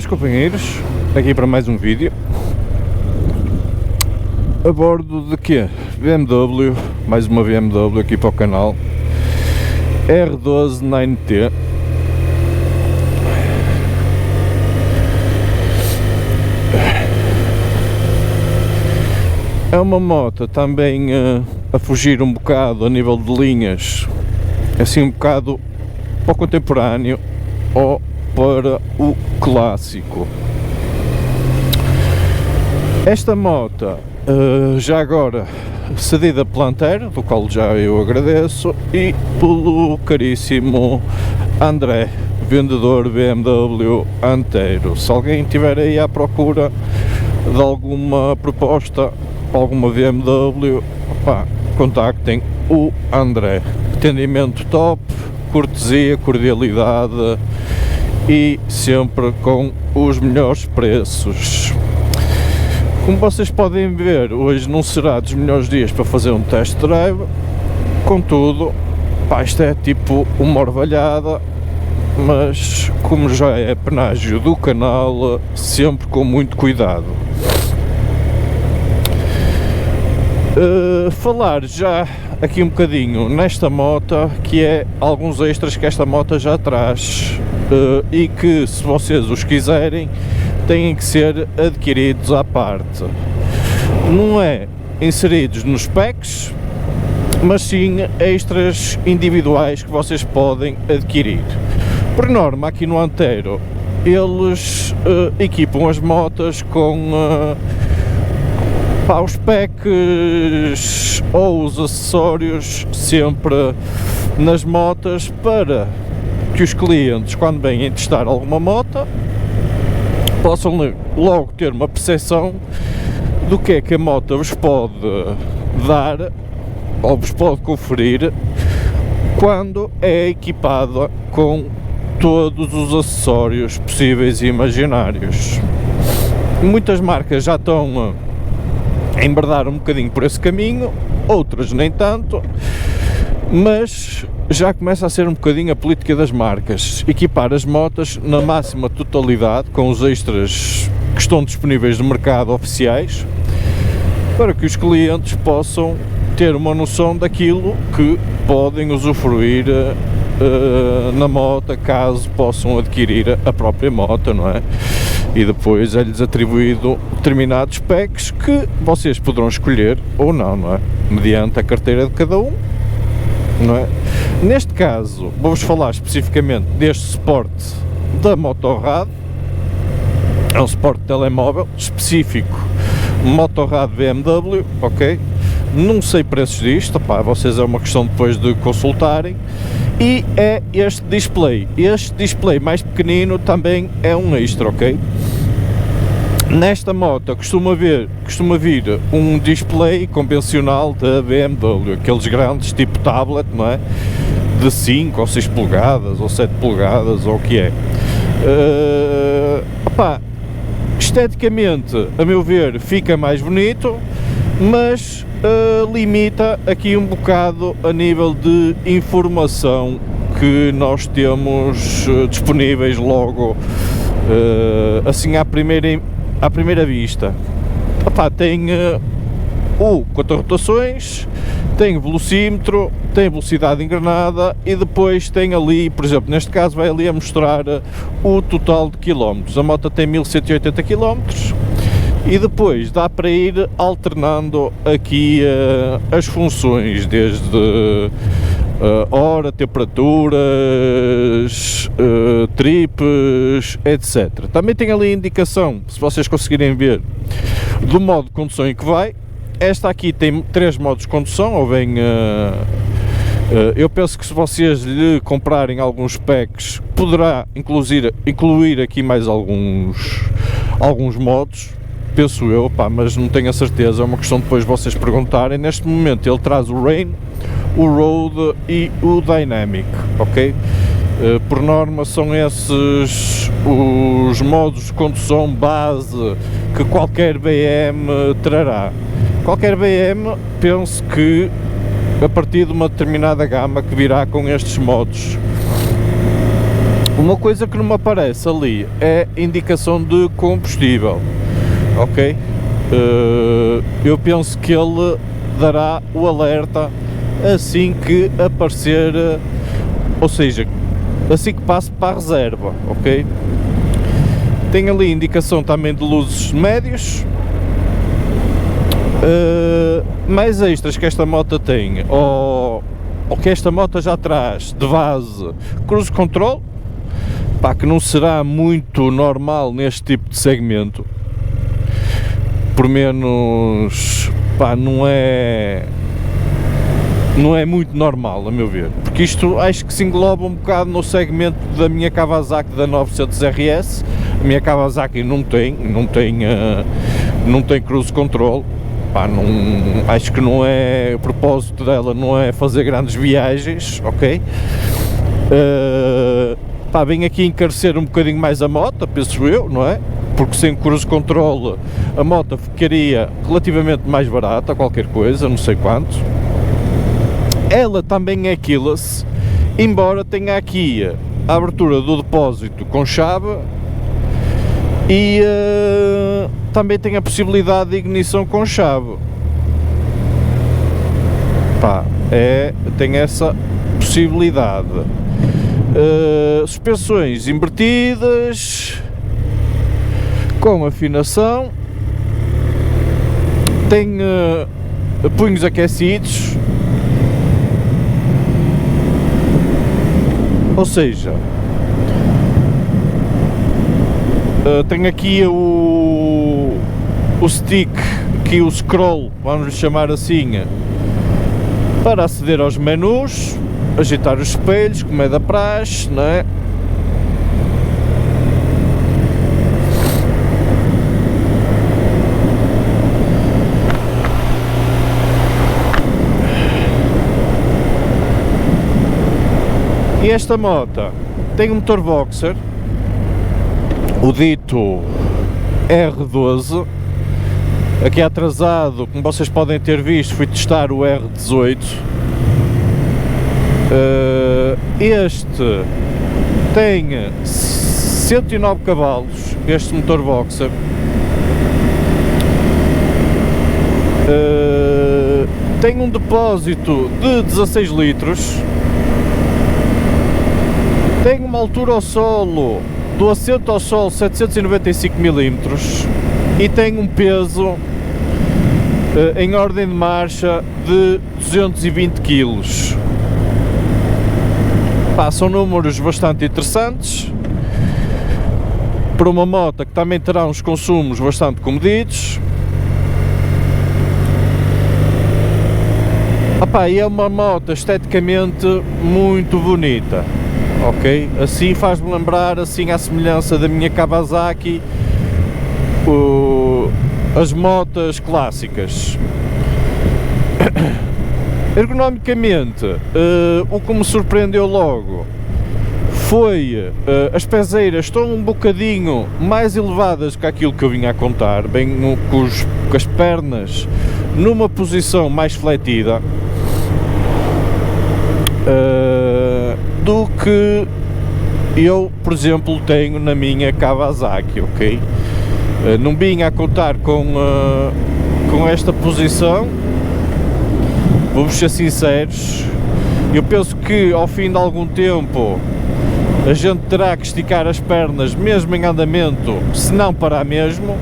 Boas companheiros, aqui para mais um vídeo a bordo de quê? BMW, mais uma BMW aqui para o canal R12 9T. É uma moto também a fugir um bocado a nível de linhas, assim um bocado para o contemporâneo ou para o clássico. Esta moto, já agora cedida pela Antero, do qual já eu agradeço, e pelo caríssimo André, vendedor BMW Antero. Se alguém estiver aí à procura de alguma proposta, alguma BMW, opá, contactem o André. Atendimento top, cortesia, cordialidade e sempre com os melhores preços. Como vocês podem ver, hoje não será dos melhores dias para fazer um test drive, contudo, pá, isto é tipo uma orvalhada, mas como já é penágio do canal, sempre com muito cuidado. Falar já aqui um bocadinho nesta moto, que é alguns extras que esta moto já traz e que, se vocês os quiserem, têm que ser adquiridos à parte. Não é inseridos nos packs, mas sim extras individuais que vocês podem adquirir. Por norma, aqui no Antero, eles equipam as motas com os packs ou os acessórios sempre nas motas, para que os clientes, quando vêm testar alguma moto, possam logo ter uma percepção do que é que a moto vos pode dar ou vos pode conferir quando é equipada com todos os acessórios possíveis e imaginários. Muitas marcas já estão a embardar um bocadinho por esse caminho, outras nem tanto, mas já começa a ser um bocadinho a política das marcas, equipar as motas na máxima totalidade com os extras que estão disponíveis no mercado oficiais, para que os clientes possam ter uma noção daquilo que podem usufruir na moto, caso possam adquirir a própria moto, não é? E depois é-lhes atribuído determinados packs que vocês poderão escolher ou não, não é? Mediante a carteira de cada um, não é? Neste caso, vou-vos falar especificamente deste suporte da Motorrad. É um suporte de telemóvel específico Motorrad BMW, ok? Não sei preços disto, pá, vocês é uma questão depois de consultarem. E é este display mais pequenino também é um extra, ok? Nesta moto costuma vir um display convencional da BMW, aqueles grandes tipo tablet, não é? De 5 ou 6 polegadas ou 7 polegadas ou o que é. Esteticamente, a meu ver, fica mais bonito, mas limita aqui um bocado a nível de informação que nós temos disponíveis logo assim à primeira vista. Tem o conta-rotações, tem velocímetro, tem velocidade engrenada e depois tem ali, por exemplo, neste caso vai ali a mostrar o total de quilómetros. A moto tem 1180 km e depois dá para ir alternando aqui as funções, desde hora, temperaturas, trips, etc. Também tem ali a indicação, se vocês conseguirem ver, do modo de condução em que vai. Esta aqui tem 3 modos de condução, ou bem, eu penso que se vocês lhe comprarem alguns packs, poderá incluir aqui mais alguns modos, penso eu, mas não tenho a certeza, é uma questão depois de vocês perguntarem. Neste momento ele traz o Rain, o Road e o Dynamic, ok? Por norma são esses os modos de condução base que qualquer BM trará. Qualquer BM, penso que a partir de uma determinada gama que virá com estes modos. Uma coisa que não me aparece ali é indicação de combustível, ok? Eu penso que ele dará o alerta assim que aparecer, ou seja, assim que passe para a reserva, ok? Tem ali indicação também de luzes médios, mais extras que esta moto tem, ou que esta moto já traz de base, cruise control, pá, que não será muito normal neste tipo de segmento, por menos, pá, não é muito normal, a meu ver, porque isto acho que se engloba um bocado no segmento da minha Kawasaki da 900 RS. A minha Kawasaki não tem cruise control, pá, não, acho que não é, o propósito dela não é fazer grandes viagens, ok? Pá, vem aqui encarecer um bocadinho mais a moto, penso eu, não é? Porque sem cruise control a moto ficaria relativamente mais barata, qualquer coisa, não sei quanto. Ela também é keyless, embora tenha aqui a abertura do depósito com chave e também tem a possibilidade de ignição com chave. Pá, tem essa possibilidade. Suspensões invertidas com afinação, tem punhos aquecidos, ou seja, tem aqui o stick, aqui o scroll, vamos chamar assim, para aceder aos menus, agitar os espelhos, como é da praxe, não é? E esta moto tem um motor boxer, o dito R12, aqui atrasado, como vocês podem ter visto, fui testar o R18. Este tem 109 cavalos, este motor boxer, tem um depósito de 16 litros, tem uma altura ao solo, do assento ao solo, 795 mm e tem um peso em ordem de marcha de 220 kg. Pá, são números bastante interessantes para uma moto que também terá uns consumos bastante comedidos. E é uma moto esteticamente muito bonita, ok? Assim faz-me lembrar, assim, à semelhança da minha Kawasaki, as motas clássicas. Ergonomicamente, o que me surpreendeu logo foi as pezeiras estão um bocadinho mais elevadas que aquilo que eu vinha a contar, bem com as pernas numa posição mais fletida do que eu, por exemplo, tenho na minha Kawasaki, ok? Não vinha a contar com esta posição, vou-vos ser sinceros. Eu penso que ao fim de algum tempo a gente terá que esticar as pernas mesmo em andamento, se não parar mesmo.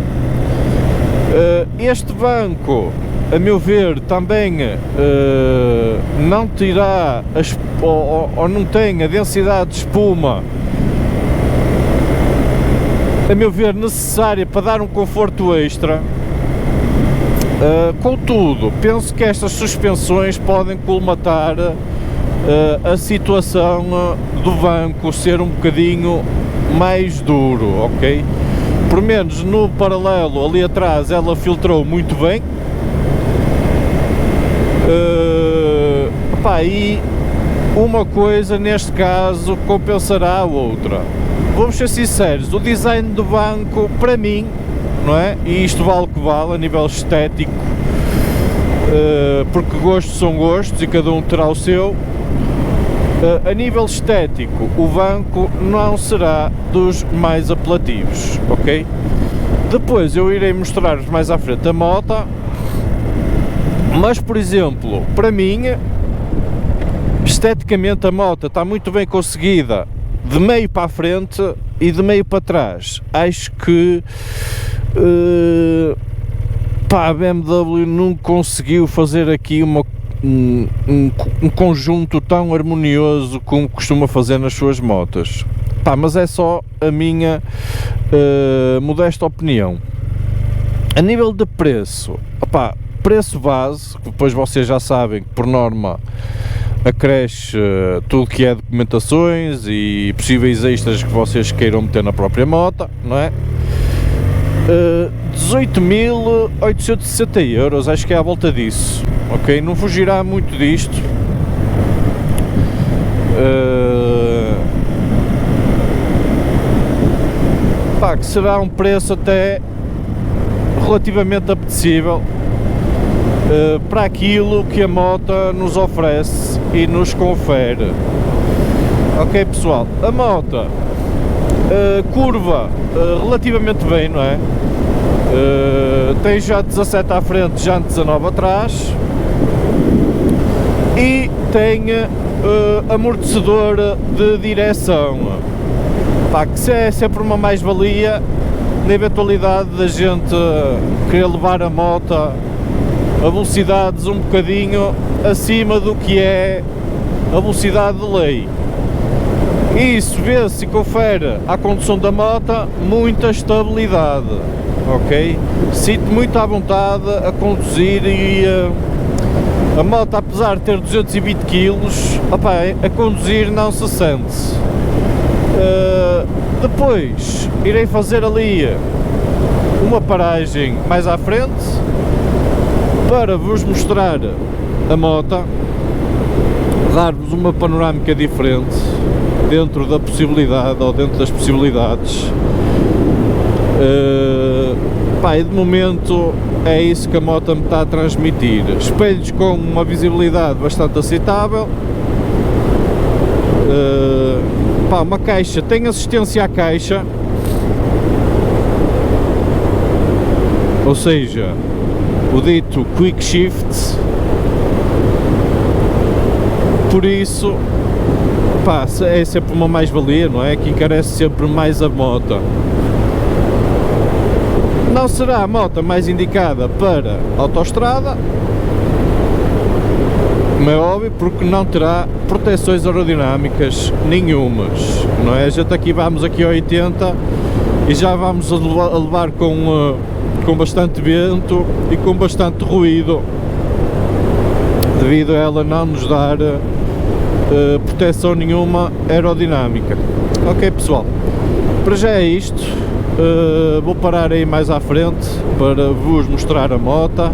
Este banco, a meu ver, também não terá ou não tem a densidade de espuma, a meu ver, necessária para dar um conforto extra. Contudo, penso que estas suspensões podem colmatar a situação do banco ser um bocadinho mais duro, ok? Por menos no paralelo ali atrás ela filtrou muito bem. E uma coisa neste caso compensará a outra. Vamos ser sinceros, o design do banco, para mim, não é? E isto vale o que vale a nível estético, porque gostos são gostos e cada um terá o seu. A nível estético, o banco não será dos mais apelativos, ok? Depois eu irei mostrar-vos mais à frente a moto, mas por exemplo, para mim, esteticamente a moto está muito bem conseguida de meio para a frente e de meio para trás. Acho que a BMW não conseguiu fazer aqui um conjunto tão harmonioso como costuma fazer nas suas motas. Mas é só a minha modesta opinião. A nível de preço, preço base, que depois vocês já sabem que por norma acresce tudo que é documentações e possíveis extras que vocês queiram meter na própria moto, não é? 18.860 €, acho que é à volta disso, ok? Não fugirá muito disto. Que será um preço até relativamente apetecível para aquilo que a moto nos oferece e nos confere. Ok, pessoal, a moto curva relativamente bem, não é? Tem já 17 à frente, já 19 atrás, e tem amortecedor de direção, que é sempre uma mais-valia na eventualidade da gente querer levar a moto a velocidades um bocadinho acima do que é a velocidade de lei. Isso vê-se e confere à condução da moto muita estabilidade, ok? Sinto muito à vontade a conduzir e a moto, apesar de ter 220 kg, a conduzir não se sente. Depois irei fazer ali uma paragem mais à frente para vos mostrar a moto, dar-vos uma panorâmica diferente dentro da possibilidade, ou dentro das possibilidades. E de momento é isso que a moto me está a transmitir. Espelhos com uma visibilidade bastante aceitável. Uma caixa, tem assistência à caixa, ou seja, o dito Quick Shift. Por isso, é sempre uma mais-valia, não é? Que encarece sempre mais a moto. Não será a moto mais indicada para autoestrada, como é óbvio, porque não terá proteções aerodinâmicas nenhumas, não é? A gente aqui vamos aqui a 80 e já vamos a levar com bastante vento e com bastante ruído, devido a ela não nos dar proteção nenhuma aerodinâmica. Ok, pessoal, para já é isto. Vou parar aí mais à frente para vos mostrar a moto,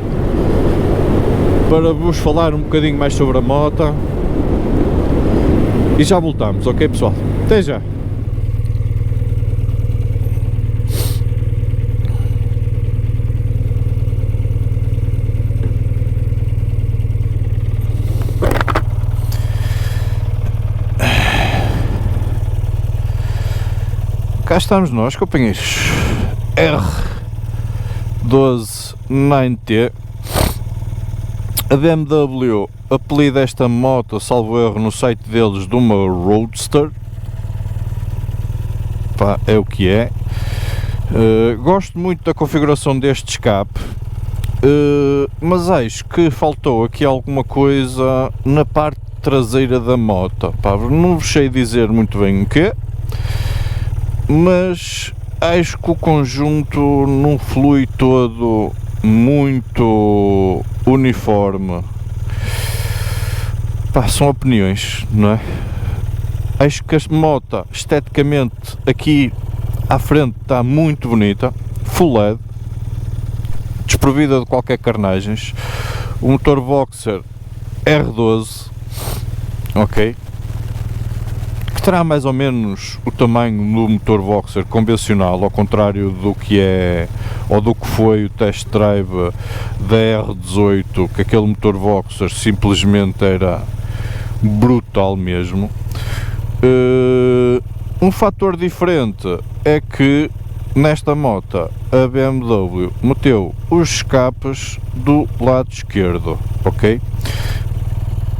para vos falar um bocadinho mais sobre a moto, e já voltamos, ok, pessoal? Até já! Cá estamos nós, companheiros. R1290T. A BMW apelida esta moto, salvo erro, no site deles de uma Roadster. É o que é. Gosto muito da configuração deste escape, mas acho que faltou aqui alguma coisa na parte traseira da moto. Não vos sei dizer muito bem o que, mas acho que o conjunto não flui todo muito uniforme. São opiniões, não é? Acho que a moto esteticamente aqui à frente está muito bonita, full LED, desprovida de qualquer carnagens. O motor Boxer R12, ok, que terá mais ou menos o tamanho do motor Boxer convencional, ao contrário do que é, ou do que foi o test drive da R18, que aquele motor Boxer simplesmente era brutal mesmo. Um fator diferente é que nesta moto a BMW meteu os escapes do lado esquerdo, ok?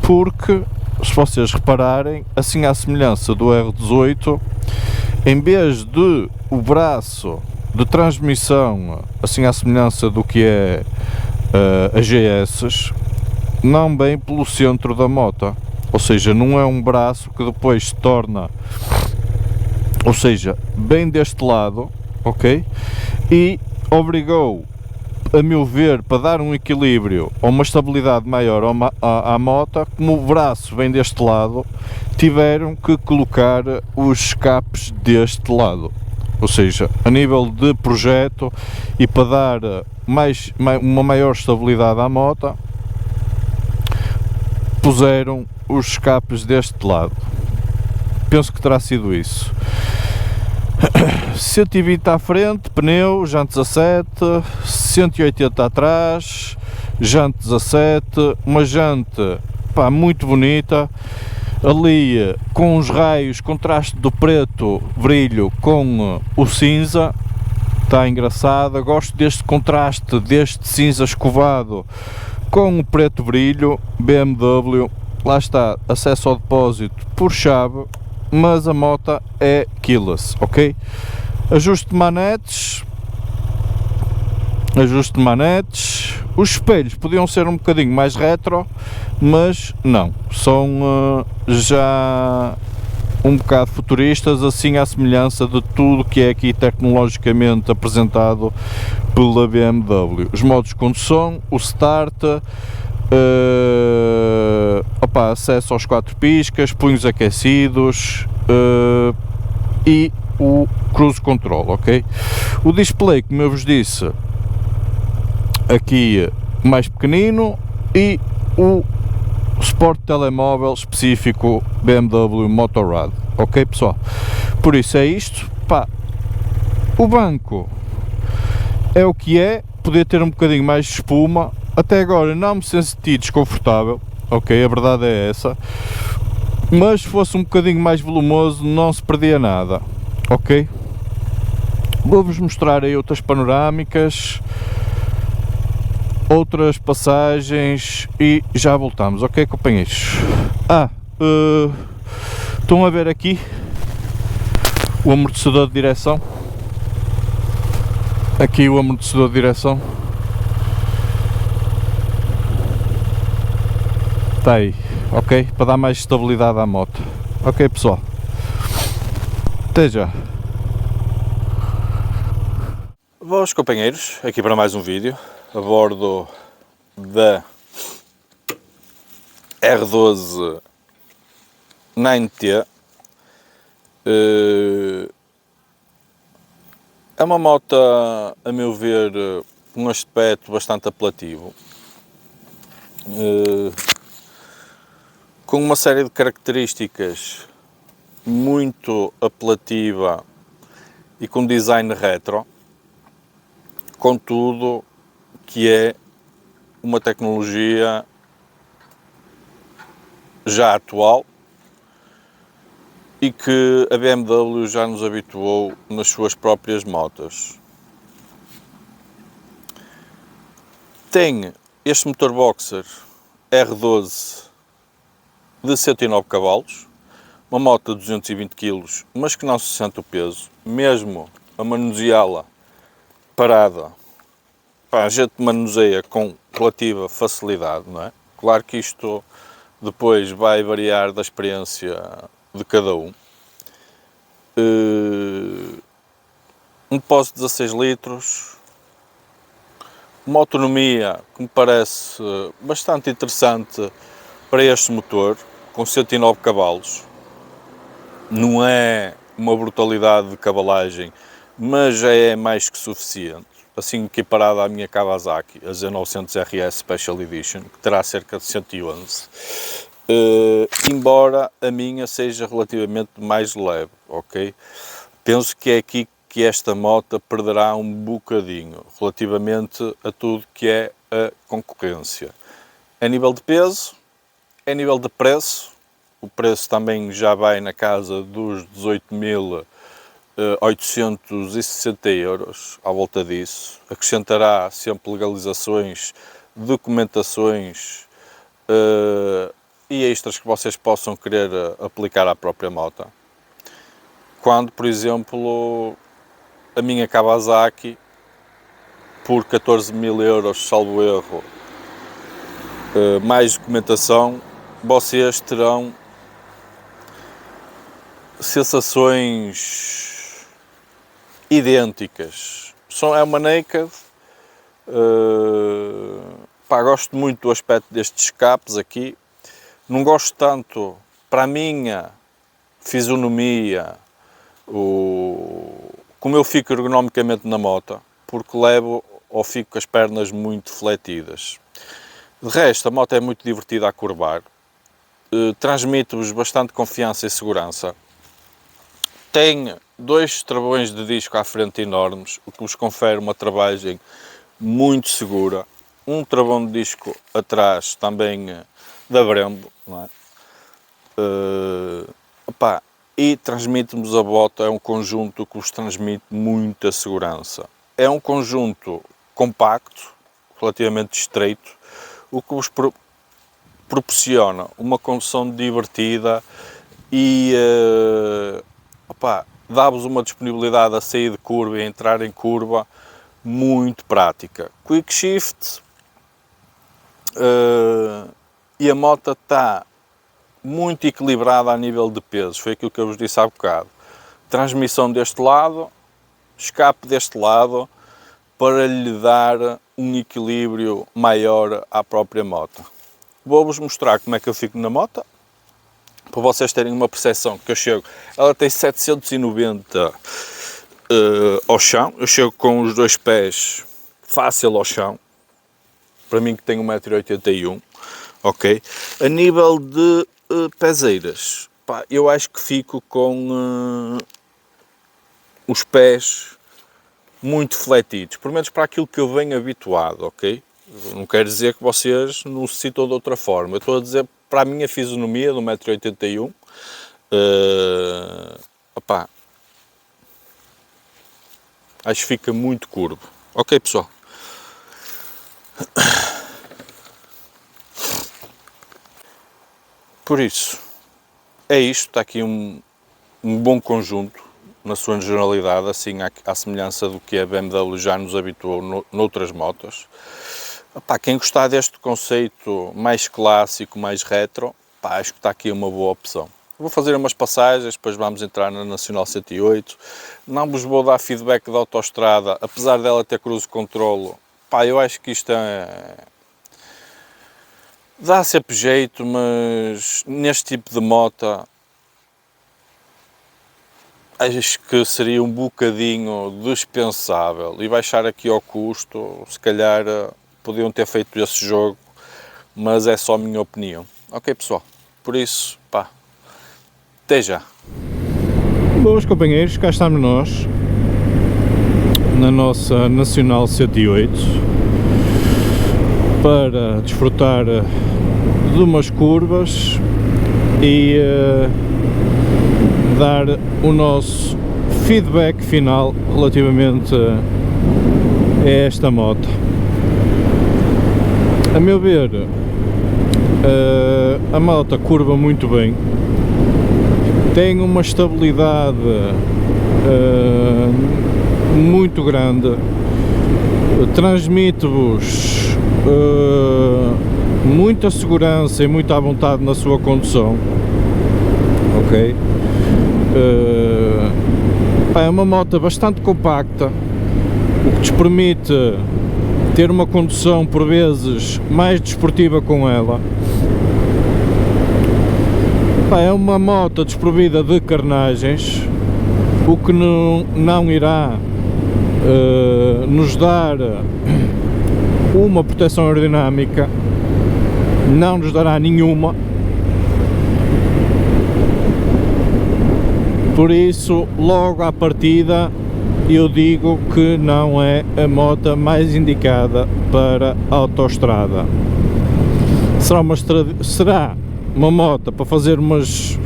Porque, se vocês repararem, assim à semelhança do R18, em vez de o braço de transmissão, assim à semelhança do que é a GS, não vem pelo centro da moto, ou seja, não é um braço que depois se torna, ou seja, bem deste lado, ok? E obrigou, a meu ver, para dar um equilíbrio ou uma estabilidade maior à moto, como o braço vem deste lado, tiveram que colocar os escapes deste lado. Ou seja, a nível de projeto e para dar uma maior estabilidade à moto, puseram os escapes deste lado. Penso que terá sido isso. 120 à frente, pneu, jante 17, 180 atrás, jante 17, uma jante, pá, muito bonita, ali com os raios, contraste do preto brilho com o cinza, está engraçada. Gosto deste contraste, deste cinza escovado com o preto brilho. BMW, lá está, acesso ao depósito por chave, mas a moto é keyless, ok? Ajuste de manetes, os espelhos podiam ser um bocadinho mais retro, mas não, são já um bocado futuristas, assim à semelhança de tudo que é aqui tecnologicamente apresentado pela BMW. Os modos de condução, o start, acesso aos 4 piscas, punhos aquecidos e o cruise control, ok? O display, como eu vos disse, aqui mais pequenino, e o suporte telemóvel específico BMW Motorrad, ok pessoal? Por isso é isto, pá. O banco é o que é, podia ter um bocadinho mais de espuma, até agora não me senti desconfortável, ok, a verdade é essa, mas se fosse um bocadinho mais volumoso não se perdia nada, ok? Vou-vos mostrar aí outras panorâmicas, outras passagens e já voltamos, ok, companheiros? Estão a ver aqui o amortecedor de direção, aqui o amortecedor de direção está aí, ok, para dar mais estabilidade à moto, ok pessoal, até já. Boas companheiros, aqui para mais um vídeo a bordo da R12 9T. É uma moto, a meu ver, com um aspecto bastante apelativo, com uma série de características muito apelativa e com design retro, contudo que é uma tecnologia já atual e que a BMW já nos habituou nas suas próprias motos. Tem este motor boxer R12 de 109 cavalos, uma moto de 220 kg, mas que não se sente o peso, mesmo a manuseá-la parada. Pá, a gente manuseia com relativa facilidade, não é? Claro que isto depois vai variar da experiência de cada um. Um depósito de 16 litros, uma autonomia que me parece bastante interessante para este motor, com 109 cavalos. Não é uma brutalidade de cavalagem, mas já é mais que suficiente, assim equiparada à minha Kawasaki, a Z900 RS Special Edition, que terá cerca de 111, embora a minha seja relativamente mais leve, ok? Penso que é aqui que esta moto perderá um bocadinho, relativamente a tudo que é a concorrência. A nível de peso, a nível de preço, o preço também já vai na casa dos 18.860 euros, à volta disso. Acrescentará sempre legalizações, documentações e extras que vocês possam querer aplicar à própria moto. Quando, por exemplo, a minha Kawasaki, por 14.000 euros, salvo erro, mais documentação, vocês terão sensações idênticas. É uma Naked. Gosto muito do aspecto destes escapes aqui. Não gosto tanto, para a minha fisionomia, como eu fico ergonomicamente na moto, porque levo ou fico com as pernas muito fletidas. De resto, a moto é muito divertida a curvar, transmite-vos bastante confiança e segurança. Tem 2 travões de disco à frente enormes, o que vos confere uma travagem muito segura. Um travão de disco atrás também da Brembo, não é? E transmite-nos a moto, é um conjunto que vos transmite muita segurança. É um conjunto compacto, relativamente estreito, o que vos proporciona uma condução divertida e dá-vos uma disponibilidade a sair de curva e a entrar em curva muito prática. Quick shift, e a moto está muito equilibrada a nível de pesos, foi aquilo que eu vos disse há bocado. Transmissão deste lado, escape deste lado, para lhe dar um equilíbrio maior à própria moto. Vou-vos mostrar como é que eu fico na moto, para vocês terem uma percepção que eu chego. Ela tem 790 ao chão, eu chego com os 2 pés fácil ao chão, para mim que tenho 1,81 m, ok? A nível de pezeiras, eu acho que fico com os pés muito fletidos, pelo menos para aquilo que eu venho habituado, ok? Não quer dizer que vocês não se sintam de outra forma, eu estou a dizer para a minha fisionomia de 1,81 m, acho que fica muito curvo, ok pessoal? Por isso, é isto, está aqui um bom conjunto, na sua generalidade, assim à semelhança do que a BMW já nos habituou noutras motos. Quem gostar deste conceito mais clássico, mais retro, acho que está aqui uma boa opção. Vou fazer umas passagens, depois vamos entrar na Nacional 108. Não vos vou dar feedback da autoestrada, apesar dela ter cruise control. Eu acho que isto dá sempre jeito, mas neste tipo de moto acho que seria um bocadinho dispensável. E baixar aqui ao custo, se calhar podiam ter feito esse jogo, mas é só a minha opinião. Ok pessoal, por isso, até já. Boas companheiros, cá estamos nós, na nossa Nacional 108, para desfrutar de umas curvas e dar o nosso feedback final relativamente a esta moto. A meu ver, a moto curva muito bem, tem uma estabilidade muito grande, transmite-vos muita segurança e muita vontade na sua condução, ok? É uma moto bastante compacta, o que nos permite ter uma condução por vezes mais desportiva com ela. É uma moto desprovida de carnagens, o que não irá nos dar uma proteção aerodinâmica, não nos dará nenhuma. Por isso, logo à partida, eu digo que não é a moto mais indicada para a autoestrada. Será uma moto para fazer umas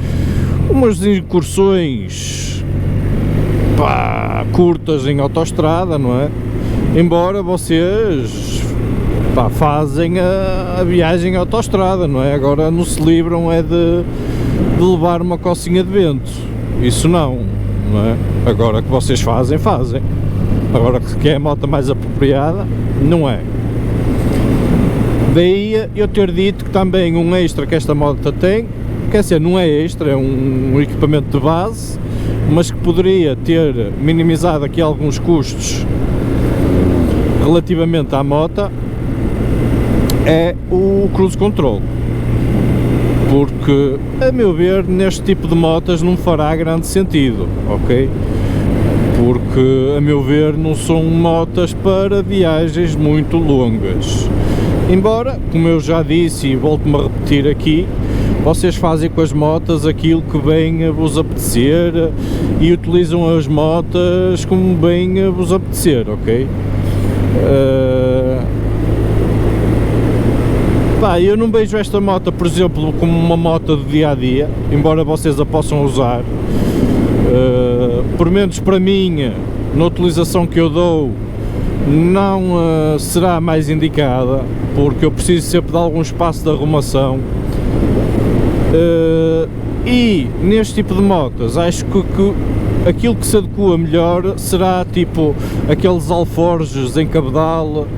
incursões, pá, curtas em autoestrada, não é? Embora vocês, pá, fazem a viagem em autoestrada, não é? Agora não se livram é de levar uma cocinha de vento, isso não é? Agora que vocês fazem. Agora que é a moto mais apropriada, não é? Daí eu ter dito que também um extra que esta moto tem, quer dizer, não é extra, é um equipamento de base, mas que poderia ter minimizado aqui alguns custos relativamente à moto, é o cruise control. Porque, a meu ver, neste tipo de motas não fará grande sentido, ok? Porque, a meu ver, não são motas para viagens muito longas. Embora, como eu já disse e volto-me a repetir aqui, vocês fazem com as motas aquilo que bem vos apetecer e utilizam as motas como bem vos apetecer, ok? Pá, eu não vejo esta moto, por exemplo, como uma moto de dia-a-dia, embora vocês a possam usar. Por menos para mim, na utilização que eu dou, não será mais indicada, porque eu preciso sempre de algum espaço de arrumação. E neste tipo de motas, acho que aquilo que se adequa melhor será tipo aqueles alforjes em cabedal,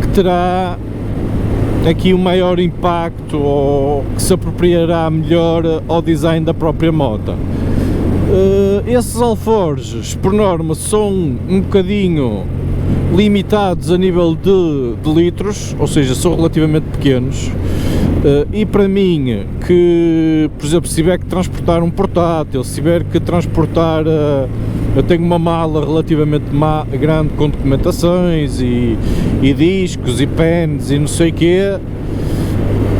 que terá aqui um maior impacto, ou que se apropriará melhor ao design da própria moto. Esses alforjes, por norma, são um bocadinho limitados a nível de litros, ou seja, são relativamente pequenos. E para mim, que, por exemplo, se tiver que transportar um portátil, se tiver que transportar, eu tenho uma mala relativamente grande com documentações e discos e pens e não sei o quê,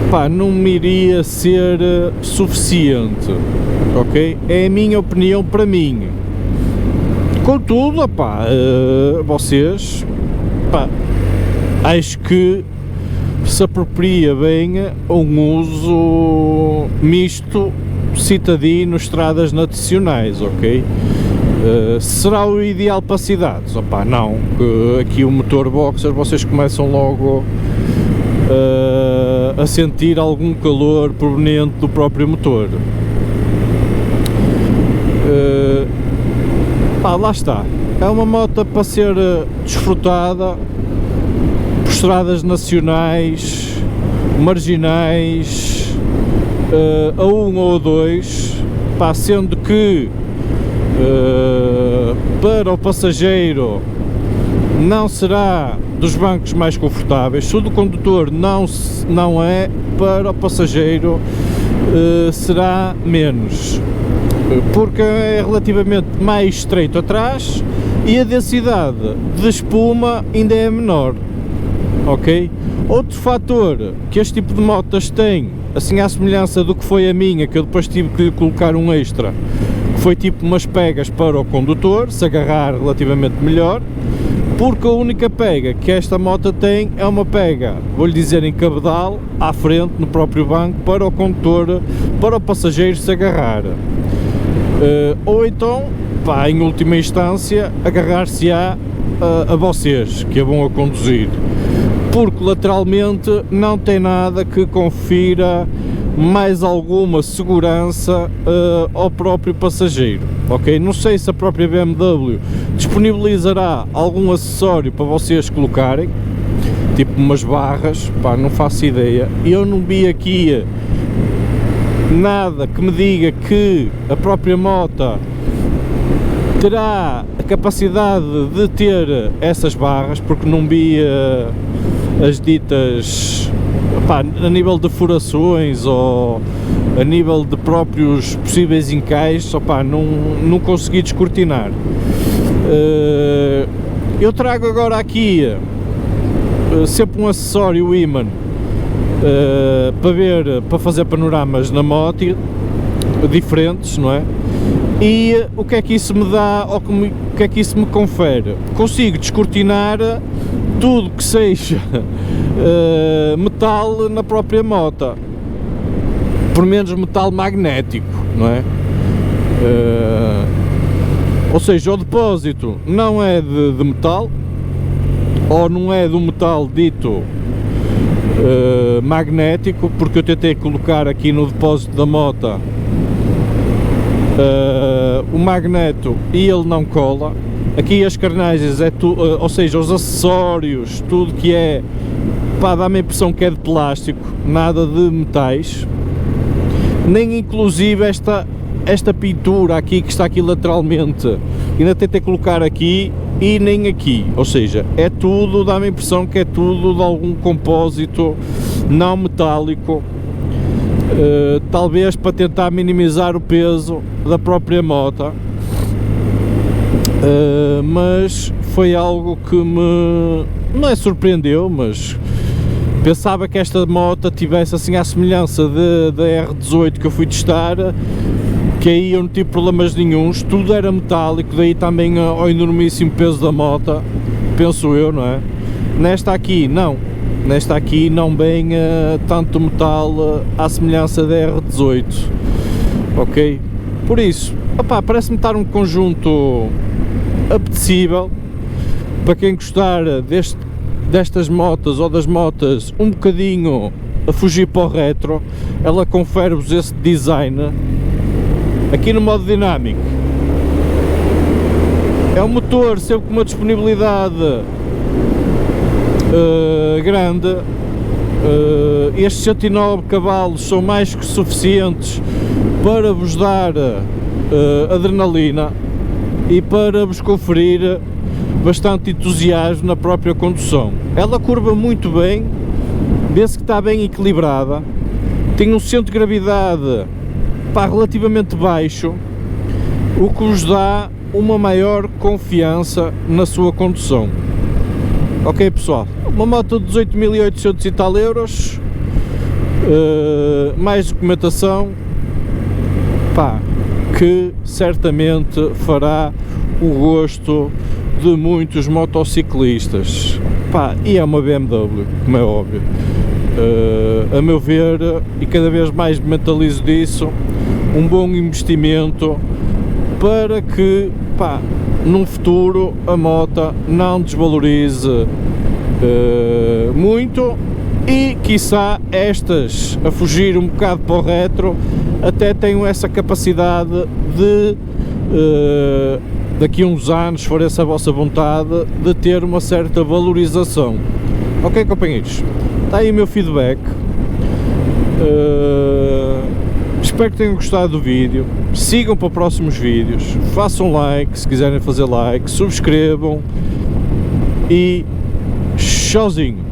pá, não me iria ser suficiente, ok? É a minha opinião para mim. Contudo, opá, vocês, pá, acho que se apropria bem um uso misto, citadino, estradas nacionais, ok? Será o ideal para cidades? Opá, não, aqui o motor boxer vocês começam logo a sentir algum calor proveniente do próprio motor. Lá está, é uma moto para ser desfrutada por estradas nacionais, marginais, a 1 ou a 2, sendo que para o passageiro não será dos bancos mais confortáveis, se o do condutor não é, para o passageiro será menos, porque é relativamente mais estreito atrás e a densidade de espuma ainda é menor, ok? Outro fator que este tipo de motas tem, assim à semelhança do que foi a minha, que eu depois tive que lhe colocar um extra, que foi tipo umas pegas para o condutor se agarrar relativamente melhor, porque a única pega que esta moto tem é uma pega, vou-lhe dizer, em cabedal, à frente, no próprio banco, para o condutor, para o passageiro se agarrar. Ou então, em última instância, agarrar-se-á a vocês, que a vão a conduzir, porque lateralmente não tem nada que confira mais alguma segurança ao próprio passageiro, ok? Não sei se a própria BMW disponibilizará algum acessório para vocês colocarem, tipo umas barras, não faço ideia. Eu não vi aqui nada que me diga que a própria moto terá a capacidade de ter essas barras, porque não vi as ditas, a nível de furações ou a nível de próprios possíveis encaixes, não consegui descortinar. Eu trago agora aqui sempre um acessório ímã para fazer panoramas na moto diferentes, não é? E o que é que isso me dá, ou o que é que isso me confere? Consigo descortinar tudo que seja metal na própria moto, por menos metal magnético, não é? Ou seja, o depósito não é de metal, ou não é do metal dito magnético, porque eu tentei colocar aqui no depósito da moto o magneto e ele não cola. Aqui as carnagens é tudo, ou seja, os acessórios, tudo que é, pá, dá-me a impressão que é de plástico, nada de metais, nem inclusive esta pintura aqui que está aqui lateralmente, ainda tentei colocar aqui e nem aqui, ou seja, é tudo, dá-me a impressão que é tudo de algum compósito não metálico, talvez para tentar minimizar o peso da própria moto, mas foi algo que me, não é surpreendeu, mas pensava que esta moto tivesse assim à semelhança da R18 que eu fui testar, que aí eu não tive problemas nenhuns, tudo era metálico, daí também ao enormíssimo peso da moto, penso eu, não é? Nesta aqui não bem tanto metal à semelhança da R18, ok? Por isso, opá, parece-me estar um conjunto apetecível para quem gostar destas motas ou das motas um bocadinho a fugir para o retro. Ela confere-vos esse design aqui no modo dinâmico. É um motor sempre com uma disponibilidade grande. Estes 109 cavalos são mais que suficientes para vos dar adrenalina e para vos conferir bastante entusiasmo na própria condução. Ela curva muito bem, vê-se que está bem equilibrada, tem um centro de gravidade, pá, relativamente baixo, o que vos dá uma maior confiança na sua condução. Ok, pessoal, uma moto de 18.800 e tal euros, mais documentação, pá, que certamente fará o gosto de muitos motociclistas, pá, e é uma BMW, como é óbvio. A meu ver, e cada vez mais me mentalizo disso, um bom investimento para que, pá, num futuro a moto não desvalorize muito e, quiçá, estas a fugir um bocado para o retro até tenham essa capacidade de daqui a uns anos, se for essa a vossa vontade, de ter uma certa valorização. Ok, companheiros, está aí o meu feedback. Espero que tenham gostado do vídeo, sigam para próximos vídeos, façam like se quiserem fazer like, subscrevam e tchauzinho.